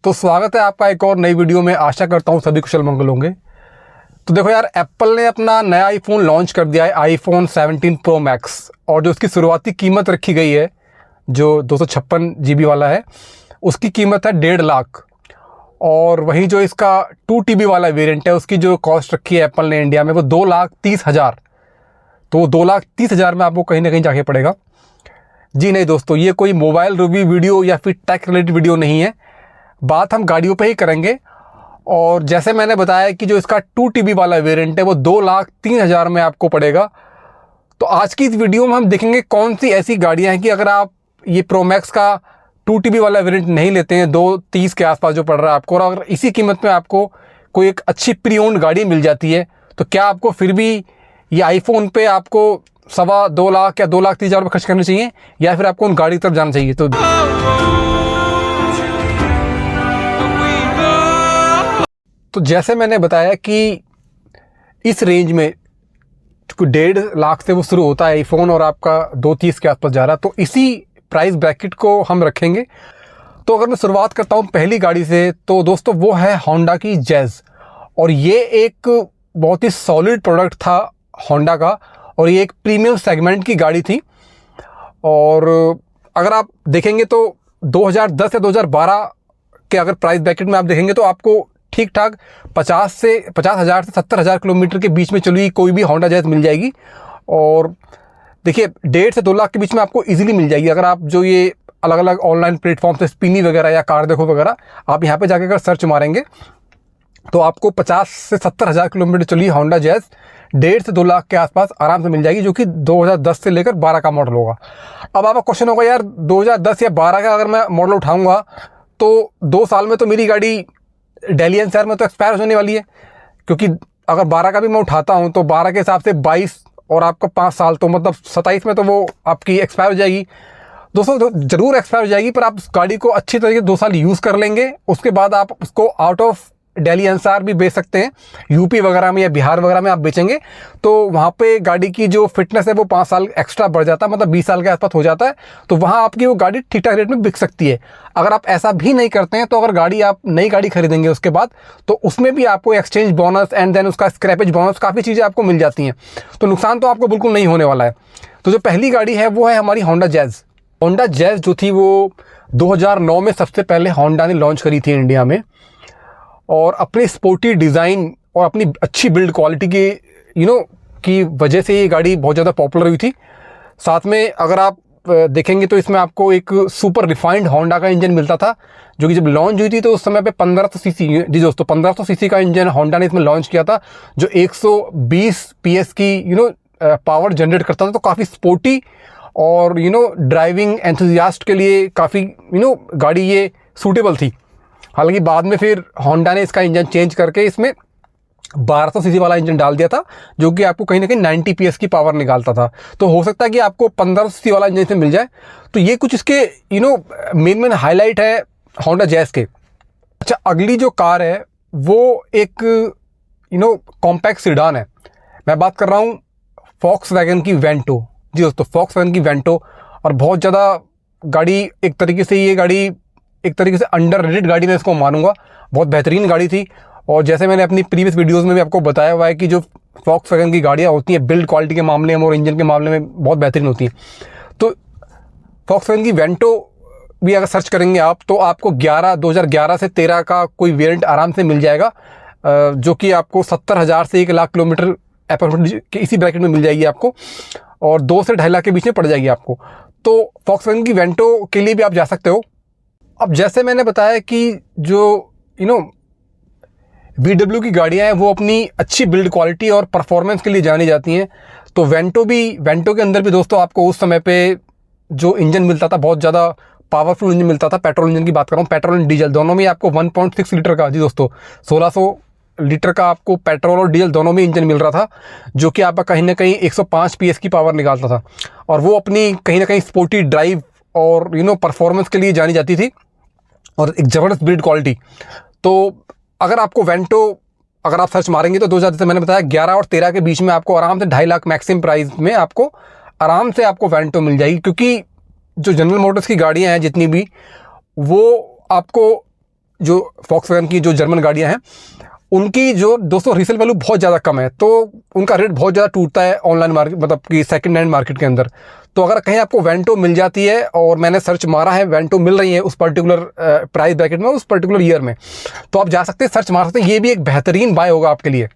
तो स्वागत है आपका एक और नई वीडियो में। आशा करता हूँ सभी कुशल मंगल होंगे। तो देखो यार, एप्पल ने अपना नया आईफोन लॉन्च कर दिया है, आईफोन 17 प्रो मैक्स। और जो उसकी शुरुआती कीमत रखी गई है, जो 256 GB वाला है, उसकी कीमत है 1.5 लाख। और वहीं जो इसका 2 TB वाला वेरिएंट है, उसकी जो कॉस्ट रखी है एप्पल ने इंडिया में, वो 2,30,000। तो 2,30,000 में आपको कहीं ना कहीं जाके पड़ेगा। जी नहीं दोस्तों, ये कोई मोबाइल रिव्यू वीडियो या फिर टेक रिलेटेड वीडियो नहीं है। बात हम गाड़ियों पे ही करेंगे। और जैसे मैंने बताया कि जो इसका 2 TB वाला वेरिएंट है वो 2,03,000 में आपको पड़ेगा। तो आज की इस वीडियो में हम देखेंगे कौन सी ऐसी गाड़ियां हैं कि अगर आप ये प्रो मैक्स का 2 TB वाला वेरिएंट नहीं लेते हैं, 2,30 के आसपास जो पड़ रहा है आपको, और अगर इसी कीमत में आपको कोई एक अच्छी प्री ओन्ड गाड़ी मिल जाती है, तो क्या आपको फिर भी ये आईफोन पे आपको 2.25 लाख या 2,30,000 खर्च करने चाहिए, या फिर आपको उन गाड़ी की तरफ जाना चाहिए। तो जैसे मैंने बताया कि इस रेंज में 1.5 लाख से वो शुरू होता है आईफोन, और आपका 2,30 के आसपास जा रहा है। तो इसी प्राइस ब्रैकेट को हम रखेंगे। तो अगर मैं शुरुआत करता हूँ पहली गाड़ी से, तो दोस्तों वो है होंडा की जैज़। और ये एक बहुत ही सॉलिड प्रोडक्ट था होंडा का, और ये एक प्रीमियम सेगमेंट की गाड़ी थी। और अगर आप देखेंगे तो 2010 या 2012 के अगर प्राइस ब्रैकेट में आप देखेंगे तो आपको ठीक ठाक 50,000 से 70,000 किलोमीटर के बीच में चली हुई कोई भी होंडा जैज़ मिल जाएगी। और देखिए, 1.5 से 2 लाख के बीच में आपको इजीली मिल जाएगी। अगर आप जो ये अलग अलग ऑनलाइन प्लेटफॉर्म से स्पिनी वगैरह या कार देखो वगैरह, आप यहाँ पे जाकर अगर सर्च मारेंगे तो आपको 50 से 70,000 किलोमीटर चली होंडा जैज़ 1.5 से 2 लाख के आसपास आराम से मिल जाएगी, जो कि 2010 से लेकर 12 का मॉडल होगा। अब आपका क्वेश्चन होगा, यार 2010 या 12 का अगर मैं मॉडल उठाऊंगा तो 2 साल में तो मेरी गाड़ी दिल्ली एनसीआर में तो एक्सपायर होने वाली है। क्योंकि अगर 12 का भी मैं उठाता हूं तो 12 के हिसाब से 22 और आपका 5 साल, तो मतलब 27 में तो वो आपकी एक्सपायर हो जाएगी। दोस्तों जरूर एक्सपायर हो जाएगी, पर आप उस गाड़ी को अच्छी तरीके से 2 साल यूज़ कर लेंगे। उसके बाद आप उसको आउट ऑफ दिल्ली एनसीआर भी बेच सकते हैं, यूपी वगैरह में या बिहार वगैरह में आप बेचेंगे तो वहाँ पे गाड़ी की जो फिटनेस है वो 5 साल एक्स्ट्रा बढ़ जाता है, मतलब 20 साल के आसपास हो जाता है। तो वहाँ आपकी वो गाड़ी ठीक ठाक रेट में बिक सकती है। अगर आप ऐसा भी नहीं करते हैं तो अगर आप नई गाड़ी खरीदेंगे उसके बाद, तो उसमें भी आपको एक्सचेंज बोनस एंड देन उसका स्क्रैपेज बोनस, काफ़ी चीज़ें आपको मिल जाती हैं। तो नुकसान तो आपको बिल्कुल नहीं होने वाला है। तो जो पहली गाड़ी है वो है हमारी होंडा जैज़। होंडा जैज़ जो थी वो 2009 में सबसे पहले होंडा ने लॉन्च करी थी इंडिया में। और अपने स्पोर्टी डिज़ाइन और अपनी अच्छी बिल्ड क्वालिटी के की वजह से ये गाड़ी बहुत ज़्यादा पॉपुलर हुई थी। साथ में अगर आप देखेंगे तो इसमें आपको एक सुपर रिफाइंड होंडा का इंजन मिलता था, जो कि जब लॉन्च हुई थी तो उस समय पे 1500 सीसी, जी दोस्तों 1500 सीसी का इंजन होंडा ने इसमें लॉन्च किया था, जो 120 PS की पावर जनरेट करता था। तो काफ़ी स्पोर्टी और ड्राइविंग एंथुजियास्ट के लिए काफ़ी गाड़ी ये सूटेबल थी। हालांकि बाद में फिर होंडा ने इसका इंजन चेंज करके इसमें 1200 सीसी वाला इंजन डाल दिया था, जो कि आपको कहीं ना कहीं 90 PS की पावर निकालता था। तो हो सकता है कि आपको 1500 सीसी वाला इंजन से मिल जाए। तो ये कुछ इसके मेन हाईलाइट है होंडा जैज़ के। अच्छा, अगली जो कार है वो एक कॉम्पैक्ट सीडान है। मैं बात कर रहा हूँ वॉक्सवैगन की वेंटो। जी दोस्तों, वॉक्सवैगन की वेंटो। और बहुत ज़्यादा गाड़ी, एक तरीके से ये गाड़ी एक तरीके से अंडररेटेड गाड़ी मैं इसको मानूंगा। बहुत बेहतरीन गाड़ी थी। और जैसे मैंने अपनी प्रीवियस वीडियोस में भी आपको बताया हुआ है कि जो वॉक्सवैगन की गाड़ियाँ होती हैं बिल्ड क्वालिटी के मामले में और इंजन के मामले में बहुत बेहतरीन होती हैं। तो वॉक्सवैगन की वेंटो भी अगर सर्च करेंगे आप तो आपको 2011 से 13 का कोई वेरिएंट आराम से मिल जाएगा, जो कि आपको 70,000 से 1 लाख किलोमीटर अप्रॉक्सिमेटली इसी ब्रैकेट में मिल जाएगी आपको, और 2 से 2.5 लाख के बीच में पड़ जाएगी आपको। तो वॉक्सवैगन की वेंटो के लिए भी आप जा सकते हो। अब जैसे मैंने बताया कि जो VW की गाड़ियां हैं वो अपनी अच्छी बिल्ड क्वालिटी और परफॉर्मेंस के लिए जानी जाती हैं। तो वेंटो के अंदर भी दोस्तों आपको उस समय पे जो इंजन मिलता था, बहुत ज़्यादा पावरफुल इंजन मिलता था। पेट्रोल इंजन की बात कर रहा हूँ, पेट्रोल एंड डीजल दोनों में आपको 1.6 लीटर का, जी दोस्तों 1600 लीटर का आपको पेट्रोल और डीजल दोनों में इंजन मिल रहा था, जो कि आपका कहीं ना कहीं 105 PS की पावर निकालता था। और वो अपनी कहीं ना कहीं स्पोर्टी ड्राइव और परफॉर्मेंस के लिए जानी जाती थी, और एक ज़बरदस्त बिल्ड क्वालिटी। तो अगर आपको वेंटो अगर आप सर्च मारेंगे तो 2000, जैसे मैंने बताया 11 और 13 के बीच में आपको आराम से 2.5 लाख मैक्सिमम प्राइस में आपको आराम से आपको वेंटो मिल जाएगी। क्योंकि जो जनरल मोटर्स की गाड़ियां हैं जितनी भी, वो आपको जो Volkswagen की जो जर्मन गाड़ियाँ हैं उनकी जो दोस्तों रीसेल वैल्यू बहुत ज़्यादा कम है, तो उनका रेट बहुत ज़्यादा टूटता है ऑनलाइन मार्केट, मतलब कि सेकंड हैंड मार्केट के अंदर। तो अगर कहीं आपको वेंटो मिल जाती है, और मैंने सर्च मारा है, वेंटो मिल रही है उस पर्टिकुलर प्राइस ब्रैकेट में, उस पर्टिकुलर ईयर में, तो आप जा सकते हैं, सर्च मार सकते हैं। ये भी एक बेहतरीन बाय होगा आपके लिए।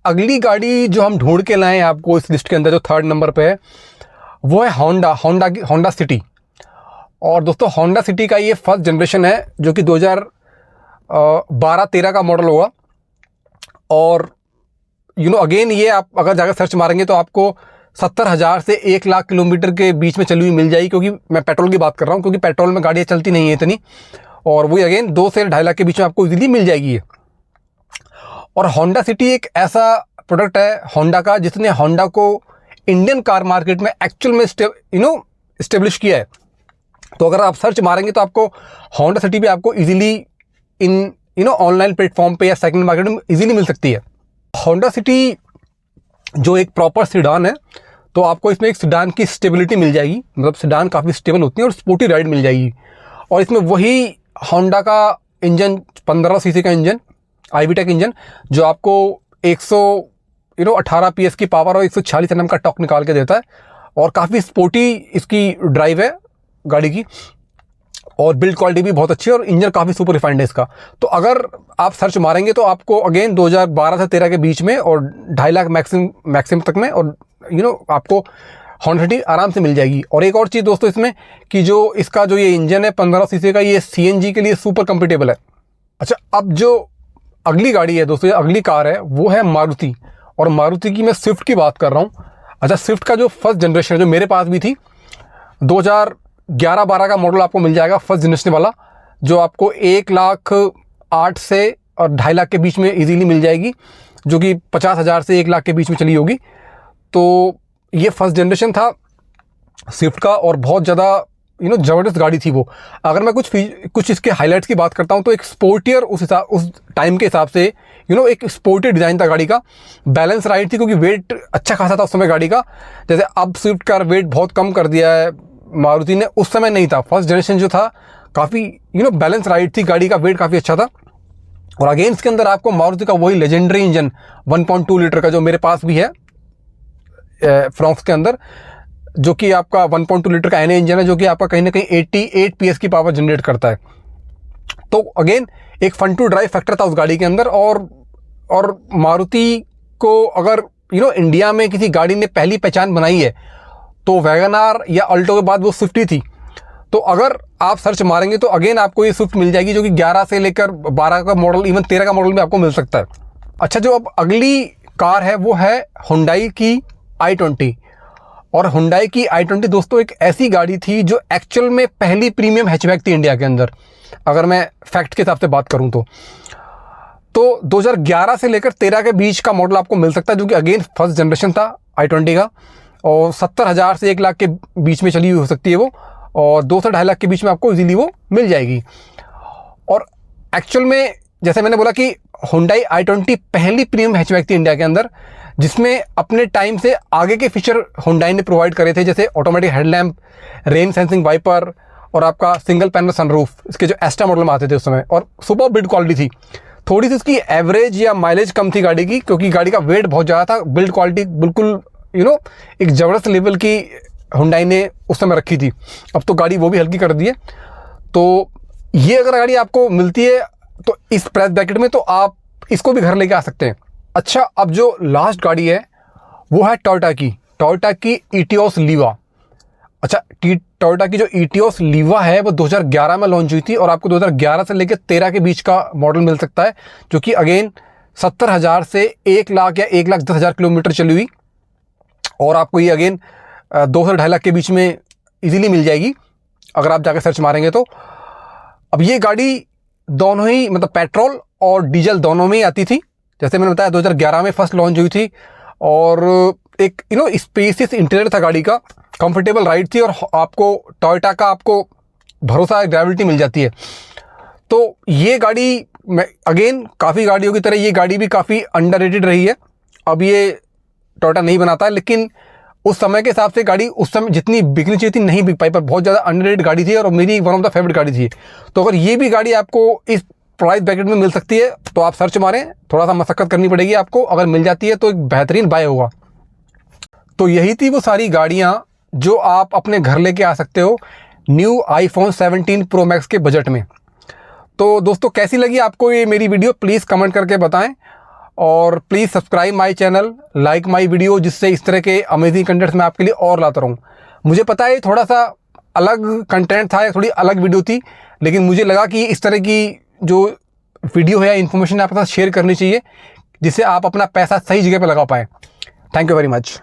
अगली गाड़ी जो हम ढूंढ के लाए हैं आपको इस लिस्ट के अंदर, जो थर्ड नंबर पे है, वो है होंडा सिटी। और दोस्तों होंडा सिटी का ये फर्स्ट जनरेशन है, जो कि 2012-13 का मॉडल होगा। और अगेन ये आप अगर जाकर सर्च मारेंगे तो आपको 70,000 से 1 लाख किलोमीटर के बीच में चली हुई मिल जाएगी, क्योंकि मैं पेट्रोल की बात कर रहा हूँ, क्योंकि पेट्रोल में गाड़ियाँ चलती नहीं है इतनी। और वही अगेन 2 से 2.5 लाख के बीच में आपको इजीली मिल जाएगी ये। और होंडा सिटी एक ऐसा प्रोडक्ट है होंडा का, जिसने होंडा को इंडियन कार मार्केट में एक्चुअल में इस्टेब्लिश किया है। तो अगर आप सर्च मारेंगे तो आपको होंडा सिटी भी आपको इजीली इन ऑनलाइन प्लेटफॉर्म पे या सेकंड मार्केट में इजीली मिल सकती है। होंडा सिटी जो एक प्रॉपर सिडान है, तो आपको इसमें एक सिडान की स्टेबिलिटी मिल जाएगी, मतलब सिडान काफ़ी स्टेबल होती है, और स्पोर्टी राइड मिल जाएगी। और इसमें वही होंडा का इंजन, 15 सीसी का इंजन, IVTEC इंजन, जो आपको 118 PS की पावर और 146 Nm का टॉर्क निकाल के देता है। और काफ़ी स्पोर्टी इसकी ड्राइव है गाड़ी की, और बिल्ड क्वालिटी भी बहुत अच्छी है, और इंजन काफ़ी सुपर रिफाइंड है इसका। तो अगर आप सर्च मारेंगे तो आपको अगेन 2012 से 13 के बीच में, और 2.5 लाख मैक्सिमम तक में, और आपको होंडा सिटी आराम से मिल जाएगी। और एक और चीज़ दोस्तों इसमें, कि जो इसका जो ये इंजन है 15 सीसी का, ये CNG के लिए सुपर कंपेटेबल है। अच्छा, अब जो अगली गाड़ी है दोस्तों, अगली कार है, वो है मारुति। और मारुति की मैं स्विफ्ट की बात कर रहा हूँ। अच्छा, स्विफ्ट का जो फर्स्ट जनरेशन है, जो मेरे पास भी थी, 2011-12 का मॉडल आपको मिल जाएगा, फर्स्ट जनरेशन वाला, जो आपको 1,08,000 से और 2.5 लाख के बीच में इजीली मिल जाएगी, जो कि 50,000 से 1 लाख के बीच में चली होगी। तो ये फर्स्ट जनरेशन था स्विफ्ट का, और बहुत ज़्यादा ज़बरदस्त गाड़ी थी वो। अगर मैं कुछ इसके हाइलाइट्स की बात करता हूँ, तो एक स्पोर्टियर उस टाइम के हिसाब से एक स्पोर्टी डिज़ाइन था गाड़ी का, बैलेंस राइड थी, क्योंकि वेट अच्छा खासा था उस समय गाड़ी का। जैसे अब स्विफ्ट का वेट बहुत कम कर दिया है मारुति ने, उस समय नहीं था। फर्स्ट जनरेशन जो था काफ़ी बैलेंस राइड थी गाड़ी का, वेट काफ़ी अच्छा था। और अगेन इसके अंदर आपको मारुति का वही लेजेंडरी इंजन 1.2 लीटर का, जो मेरे पास भी है फ्रॉक्स के अंदर, जो कि आपका 1.2 लीटर का NA इंजन है, जो कि आपका कहीं ना कहीं 88 PS की पावर जनरेट करता है। तो अगेन एक फन टू ड्राइव फैक्टर था उस गाड़ी के अंदर। और मारुति को अगर इंडिया में किसी गाड़ी ने पहली पहचान बनाई है, तो वैगनआर या अल्टो के बाद वो स्विफ्ट ही थी। तो अगर आप सर्च मारेंगे तो अगेन आपको ये स्विफ्ट मिल जाएगी, जो कि 11 से लेकर 12 का मॉडल, इवन 13 का मॉडल में आपको मिल सकता है। अच्छा, जो अब अगली कार है वो है हुंडई की i20। और हुंडई की i20 दोस्तों एक ऐसी गाड़ी थी जो एक्चुअल में पहली प्रीमियम हैचबैक थी इंडिया के अंदर, अगर मैं फैक्ट के हिसाब से बात करूं तो 2011 से लेकर 13 के बीच का मॉडल आपको मिल सकता है, जो कि अगेन फर्स्ट जनरेशन था i20 का। और 70,000 से 1 लाख के बीच में चली हुई हो सकती है वो, और 2 से 2.5 लाख के बीच में आपको इजीली वो मिल जाएगी। और एक्चुअल में जैसे मैंने बोला कि हुंडई i20 पहली प्रीमियम हैचबैक थी इंडिया के अंदर, जिसमें अपने टाइम से आगे के फीचर हुंडई ने प्रोवाइड करे थे, जैसे automatic headlamp, rain sensing wiper, और आपका सिंगल पैनल सनरूफ, इसके जो एस्टा मॉडल में आते थे उस समय। और सुपर बिल्ड क्वालिटी थी। थोड़ी सी इसकी एवरेज या माइलेज कम थी गाड़ी की, क्योंकि गाड़ी का वेट बहुत ज़्यादा था। बिल्ड क्वालिटी बिल्कुल एक ज़बरदस्त लेवल की हुंडई ने उस समय रखी थी। अब तो गाड़ी वो भी हल्की कर दी है। तो ये अगर गाड़ी आपको मिलती है तो इस प्राइस ब्रैकेट में, तो आप इसको भी घर लेके आ सकते हैं। अच्छा, अब जो लास्ट गाड़ी है वो है टोयोटा की इटियोस लीवा। अच्छा, टोयोटा की जो इटियोस लीवा है वो 2011 में लॉन्च हुई थी, और आपको 2011 से लेकर 13 के बीच का मॉडल मिल सकता है, जो कि अगेन 70,000 से 1 लाख या 1,10,000 किलोमीटर चली हुई। और आपको ये अगेन 2 से 2.5 लाख के बीच में इजीली मिल जाएगी अगर आप जाकर सर्च मारेंगे तो। अब ये गाड़ी दोनों ही, मतलब पेट्रोल और डीजल दोनों में ही आती थी। जैसे मैंने बताया 2011 में फर्स्ट लॉन्च हुई थी, और एक स्पेसियस इंटीरियर था गाड़ी का, कंफर्टेबल राइड थी, और आपको टोयोटा का आपको भरोसा, ड्राइविलिटी मिल जाती है। तो ये गाड़ी अगेन काफ़ी गाड़ियों की तरह ये गाड़ी भी काफ़ी अंडररेटेड रही है। अब ये टोयोटा नहीं बनाता है, लेकिन उस समय के हिसाब से गाड़ी उस समय जितनी बिकनी चाहिए थी नहीं बिक पाई, पर बहुत ज़्यादा अंडररेटेड गाड़ी थी, और मेरी वन ऑफ द फेवरेट गाड़ी थी। तो अगर ये भी गाड़ी आपको इस प्राइस ब्रैकेट में मिल सकती है तो आप सर्च मारें, थोड़ा सा मशक्कत करनी पड़ेगी आपको, अगर मिल जाती है तो एक बेहतरीन बाय होगा। तो यही थी वो सारी गाड़ियाँ जो आप अपने घर लेके आ सकते हो न्यू आईफोन 17 प्रो मैक्स के बजट में। तो दोस्तों कैसी लगी आपको ये मेरी वीडियो, प्लीज़ कमेंट करके बताएं, और please subscribe my channel, like my video, जिससे इस तरह के अमेजिंग कंटेंट्स मैं आपके लिए और लाता रहूँ। मुझे पता है थोड़ा सा अलग कंटेंट था, थोड़ी अलग वीडियो थी, लेकिन मुझे लगा कि इस तरह की जो वीडियो है या इन्फॉर्मेशन आपके साथ शेयर करनी चाहिए, जिससे आप अपना पैसा सही जगह पर लगा पाएँ। Thank you very much.